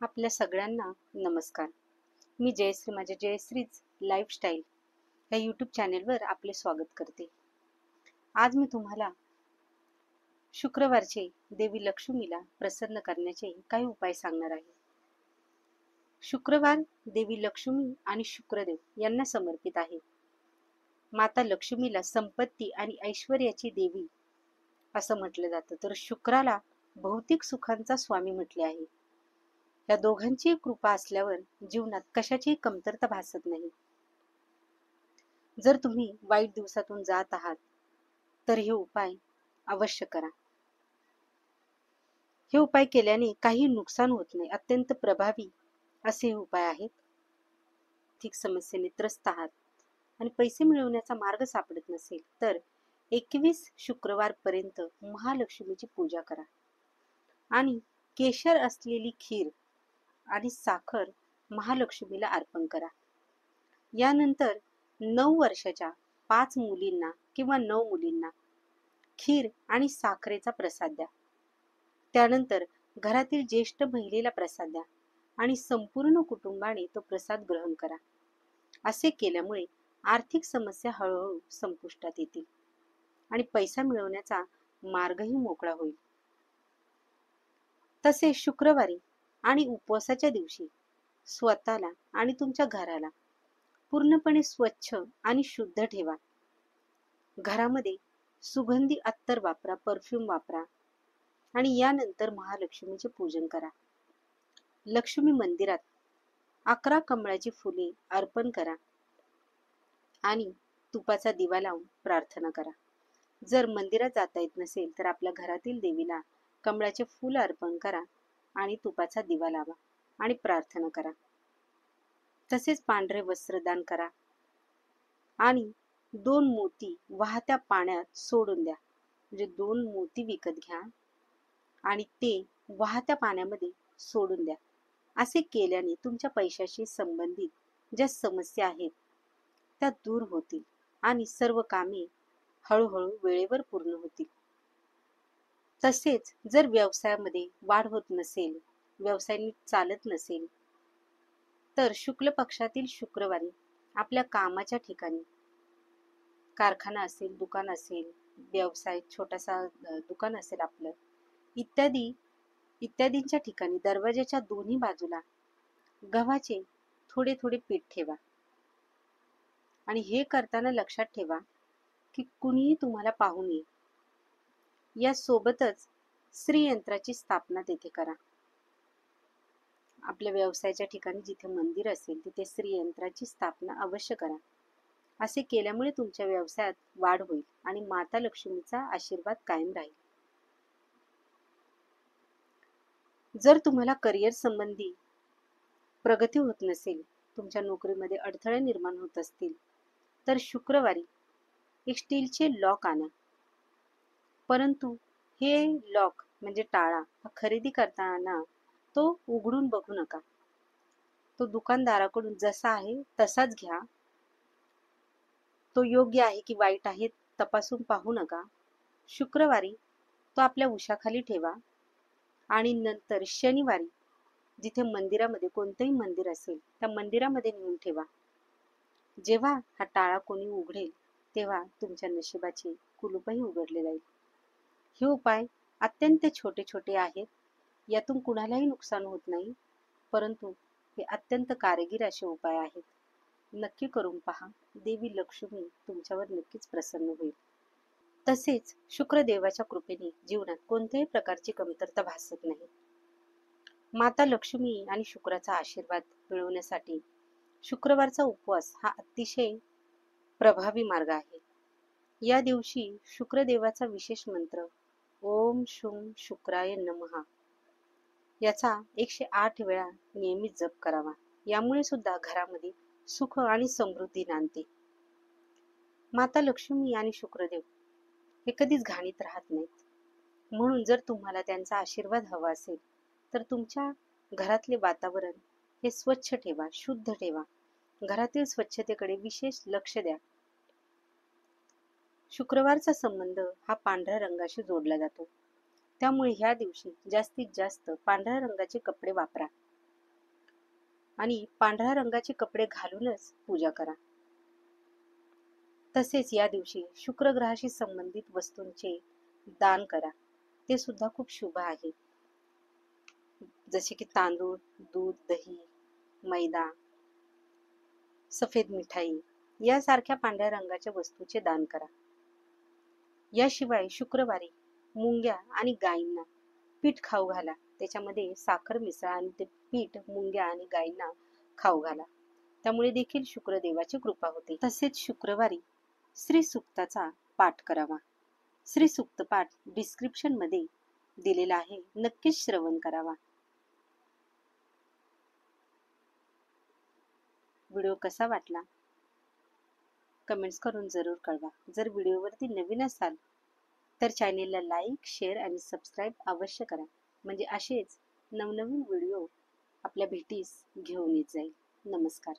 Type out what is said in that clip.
आपल्या सगळ्यांना नमस्कार. मी जयश्री, माझ्या जयश्रीच लाईफस्टाईल या यूट्यूब चॅनेलवर आपले स्वागत करते. आज मी तुम्हाला शुक्रवारचे देवी लक्ष्मीला प्रसन्न करण्याचे काही उपाय सांगणार आहे. शुक्रवार देवी लक्ष्मी आणि शुक्रदेव यांना समर्पित आहे. माता लक्ष्मीला संपत्ती आणि ऐश्वर्याची देवी असं म्हटलं जातं, तर शुक्राला भौतिक सुखांचा स्वामी म्हटले आहे. या दोघांची कृपा असल्यावर जीवनात कशाचीही कमतरता भासत नाही. जर तुम्ही वाईट दिवसातून जात आहात तर हे उपाय अवश्य करा. हे उपाय केल्याने काही नुकसान होत नाही. अत्यंत प्रभावी असे हे उपाय आहेत. आर्थिक समस्येने त्रस्त आहात आणि पैसे मिळवण्याचा मार्ग सापडत नसेल तर 21 शुक्रवार पर्यंत महालक्ष्मीची पूजा करा आणि केशर असलेली खीर आणि साखर महालक्ष्मीला अर्पण करा. यानंतर 9 वर्षाच्या 5 मुलींना किंवा 9 मुलींना खीर आणि साखरेचा प्रसाद द्या. त्यानंतर घरातील ज्येष्ठ महिलेला प्रसाद द्या आणि संपूर्ण कुटुंबाने तो प्रसाद ग्रहण करा. असे केल्यामुळे आर्थिक समस्या हळूहळू संपुष्टात येतील आणि पैसा मिळवण्याचा मार्गही मोकळा होईल. तसेच शुक्रवारी आणि उपवासाच्या दिवशी स्वतःला आणि तुमच्या घराला पूर्णपणे स्वच्छ आणि शुद्ध ठेवा. घरामध्ये सुगंधी अत्तर वापरा, परफ्यूम वापरा आणि यानंतर महालक्ष्मीचे पूजन करा. लक्ष्मी मंदिरात 11 कमळाची फुले अर्पण करा आणि तुपाचा दिवा लावून प्रार्थना करा. जर मंदिरात जाता येत नसेल तर आपल्या घरातील देवीला कमळाचे फूल अर्पण करा आणि तुपाचा दिवा लावा आणि प्रार्थना करा. तसेच पांढरे वस्त्र दान करा आणि 2 मोती वाहत्या पाण्यात सोडून द्या. म्हणजे 2 मोती विकत घ्या आणि ते वाहत्या पाण्यामध्ये सोडून द्या. असे केल्याने तुमच्या पैशाशी संबंधित ज्या समस्या आहेत त्या दूर होतील आणि सर्व कामे हळूहळू वेळेवर पूर्ण होतील. तसेच जर व्यवसायामध्ये वाढ होत नसेल, व्यवसाय नीट चालत नसेल तर शुक्ल पक्षातील शुक्रवारी आपल्या कामाच्या ठिकाणी, कारखाना असेल, दुकान असेल, व्यवसाय छोटासा दुकान असेल आपलं, इत्यादींच्या ठिकाणी दरवाजाच्या दोन्ही बाजूला गव्हाचे थोडे थोडे पीठ ठेवा आणि हे करताना लक्षात ठेवा की कुणीही तुम्हाला पाहू नये. यासोबतच श्रीयंत्राची स्थापना तेथे करा. आपल्या व्यवसायाच्या ठिकाणी जिथे मंदिर असेल तिथे श्रीयंत्राची स्थापना अवश्य करा. असे केल्यामुळे तुमच्या व्यवसायात वाढ होईल आणि माता लक्ष्मीचा आशीर्वाद कायम राहील. जर तुम्हाला करिअर संबंधी प्रगती होत नसेल, तुमच्या नोकरीमध्ये अडथळे निर्माण होत असतील तर शुक्रवारी एक स्टीलचे लॉक आणा. परंतु हे लॉक म्हणजे टाळा खरेदी करताना तो उघडून बघू नका. तो दुकानदाराकडून जसा आहे तसाच घ्या. तो योग्य आहे की वाईट आहे तपासून पाहू नका. शुक्रवारी तो आपल्या उशाखाली ठेवा आणि नंतर शनिवारी जिथे मंदिरामध्ये, कोणतंही मंदिर असेल त्या मंदिरामध्ये नेऊन ठेवा. जेव्हा हा टाळा कोणी उघडेल तेव्हा तुमच्या नशिबाचे कुलूपही उघडले जाईल. हे उपाय अत्यंत छोटे छोटे आहेत. यातून कुणालाही नुकसान होत नाही, परंतु हे अत्यंत कारागीर असे उपाय आहेत. नक्की करून पहा. देवी लक्ष्मी तुमच्यावर नक्कीच प्रसन्न होईल. तसेच शुक्रदेवाच्या कृपेने जीवनात कोणत्याही प्रकारची कमतरता भासत नाही. माता लक्ष्मी आणि शुक्राचा आशीर्वाद मिळवण्यासाठी शुक्रवारचा उपवास हा अतिशय प्रभावी मार्ग आहे. या दिवशी शुक्रदेवाचा विशेष मंत्र ओम शुं शुक्राय नमः याचा 108 वेळा नियमित जप करावा. यामुळे सुद्धा घरामध्ये सुख आणि समृद्धी नांदते. माता लक्ष्मी आणि शुक्रदेव हे कधीच घाणीत राहत नाहीत. म्हणून जर तुम्हाला त्यांचा आशीर्वाद हवा असेल तर तुमच्या घरातले वातावरण हे स्वच्छ ठेवा, शुद्ध ठेवा. घरातील स्वच्छतेकडे विशेष लक्ष द्या. शुक्रवारचा संबंध हा पांढऱ्या रंगाशी जोडला जातो. त्यामुळे ह्या दिवशी जास्तीत जास्त पांढऱ्या रंगाचे कपडे वापरा. आणि पांढऱ्या रंगाचे कपडे घालूनच पूजा करा. तसेच या दिवशी शुक्र ग्रहाशी संबंधित वस्तूंचे दान करा. ते सुद्धा खूप शुभ आहे. जसे की तांदूळ, दूध, दही, मैदा, सफेद मिठाई यासारख्या पांढऱ्या रंगाच्या वस्तूचे दान करा. याशिवाय शुक्रवारी मुंग्या आणि गायींना पीठ खाऊ घाला. त्याच्यामध्ये साखर मिसळा आणि ते पीठ मुंग्या आणि गायींना खाऊ घाला. त्यामुळे देखील शुक्रदेवाची कृपा होते. तसेच शुक्रवारी श्री सूक्ताचा पाठ करावा. श्री सूक्त पाठ डिस्क्रिप्शन मध्ये दिलेला आहे, नक्कीच श्रवण करावा. व्हिडिओ कसा वाटला कमेंट्स करून जरूर कळवा. जर व्हिडिओवरती नवीन असाल तर चॅनेलला लाईक, शेअर आणि सबस्क्राईब अवश्य करा. म्हणजे असेच नवनवीन व्हिडिओ आपल्या भेटीस घेऊन येत जाईल. नमस्कार.